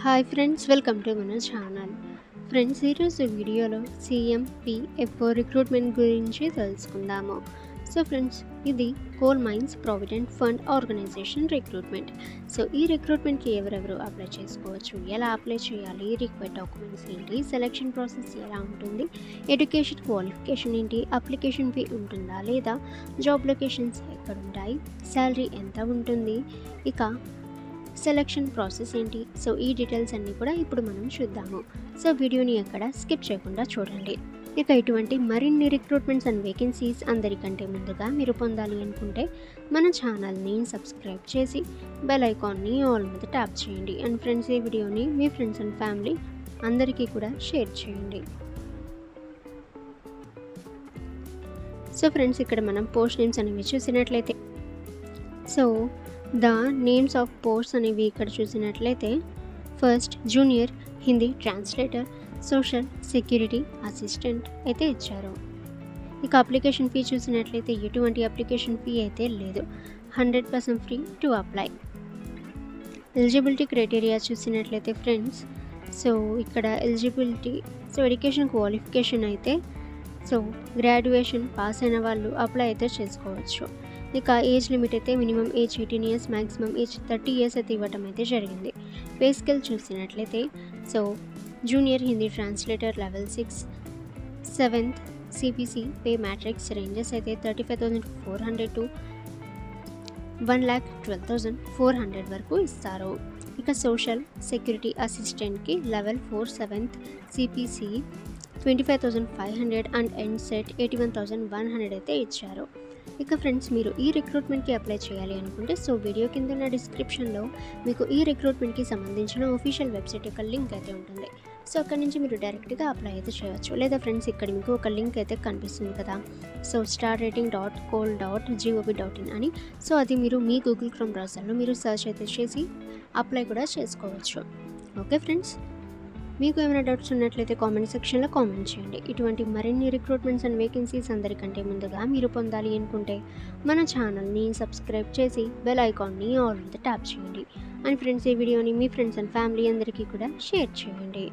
Hi friends, welcome to మన channel. Friends, ఈరోజు వీడియోలో CMPFO రిక్రూట్మెంట్ గురించి తెలుసుకుందాము. సో ఫ్రెండ్స్, ఇది coal mines provident fund organisation recruitment. So ఈ రిక్రూట్మెంట్కి ఎవరెవరు అప్లై చేసుకోవచ్చు, ఎలా అప్లై చేయాలి, రిక్వైర్డ్ డాక్యుమెంట్స్ ఏంటి, సెలక్షన్ ప్రాసెస్ ఎలా ఉంటుంది, ఎడ్యుకేషన్ క్వాలిఫికేషన్ ఏంటి, అప్లికేషన్ ఫీ ఉంటుందా లేదా, జాబ్ లొకేషన్స్ ఎక్కడ ఉంటాయి, శాలరీ ఎంత ఉంటుంది, ఇక సెలక్షన్ ప్రాసెస్ ఏంటి. సో ఈ డీటెయిల్స్ అన్నీ కూడా ఇప్పుడు మనం చూద్దాము. సో వీడియోని ఎక్కడ స్కిప్ చేయకుండా చూడండి. ఇక ఇటువంటి మరిన్ని రిక్రూట్మెంట్స్ అండ్ వేకెన్సీస్ అందరికంటే ముందుగా మీరు పొందాలి అనుకుంటే మన ఛానల్ని సబ్స్క్రైబ్ చేసి బెల్ ఐకాన్ని ఆల్ మీద ట్యాప్ చేయండి. అండ్ ఫ్రెండ్స్, ఈ వీడియోని మీ ఫ్రెండ్స్ అండ్ ఫ్యామిలీ అందరికీ కూడా షేర్ చేయండి. సో ఫ్రెండ్స్, ఇక్కడ మనం పోస్ట్ నేమ్స్ అనేవి చూసినట్లయితే ద నేమ్స్ ఆఫ్ పోస్ట్స్ అనేవి ఇక్కడ చూసినట్లయితే first junior Hindi translator, social security assistant అయితే ఇచ్చారు. ఇక అప్లికేషన్ ఫీ చూసినట్లయితే ఎటువంటి అప్లికేషన్ ఫీ అయితే లేదు, 100% free to apply. Eligibility criteria చూసినట్లయితే ఫ్రెండ్స్, ఇక్కడ ఎలిజిబిలిటీ ఎడ్యుకేషన్ క్వాలిఫికేషన్ అయితే గ్రాడ్యుయేషన్ పాస్ అయిన వాళ్ళు అప్లై అయితే చేసుకోవచ్చు. ఇక ఏజ్ లిమిట్ అయితే minimum age 18 years, maximum age 30 years అయితే ఇవ్వటం అయితే జరిగింది. పే స్కేల్ చూసినట్లయితే junior Hindi translator level 6 7th CPC pay matrix ranges అయితే 35,400 to 1,12,400 వరకు ఇస్తారు. ఇక సోషల్ సెక్యూరిటీ అసిస్టెంట్కి level 4 7th CPC 25,500 and end set 81,100 అయితే ఇచ్చారు. ఇక ఫ్రెండ్స్, మీరు ఈ రిక్రూట్మెంట్కి అప్లై చేయాలి అనుకుంటే వీడియో కింద ఉన్న డిస్క్రిప్షన్లో మీకు ఈ రిక్రూట్మెంట్కి సంబంధించిన ఆఫీషియల్ వెబ్సైట్ యొక్క లింక్ అయితే ఉంటుంది. అక్కడి నుంచి మీరు డైరెక్ట్గా అప్లై అయితే చేయవచ్చు. లేదా ఫ్రెండ్స్, ఇక్కడ మీకు ఒక లింక్ అయితే కనిపిస్తుంది కదా, starrating.coal.gov.in అని. అది మీరు మీ గూగుల్ క్రోమ్ బ్రౌజర్లో మీరు సర్చ్ అయితే చేసి అప్లై కూడా చేసుకోవచ్చు. ఓకే ఫ్రెండ్స్, మీకు ఏమైనా డౌట్స్ ఉన్నట్లయితే కామెంట్ సెక్షన్లో కామెంట్ చేయండి. ఇటువంటి మరిన్ని రిక్రూట్మెంట్స్ అండ్ వేకెన్సీస్ అందరికంటే ముందుగా మీరు పొందాలి అనుకుంటే మన ఛానల్ని సబ్స్క్రైబ్ చేసి బెల్ ఐకాన్ని ఆల్ మీద ట్యాప్ చేయండి. అండ్ ఫ్రెండ్స్, ఈ వీడియోని మీ ఫ్రెండ్స్ అండ్ ఫ్యామిలీ అందరికీ కూడా షేర్ చేయండి.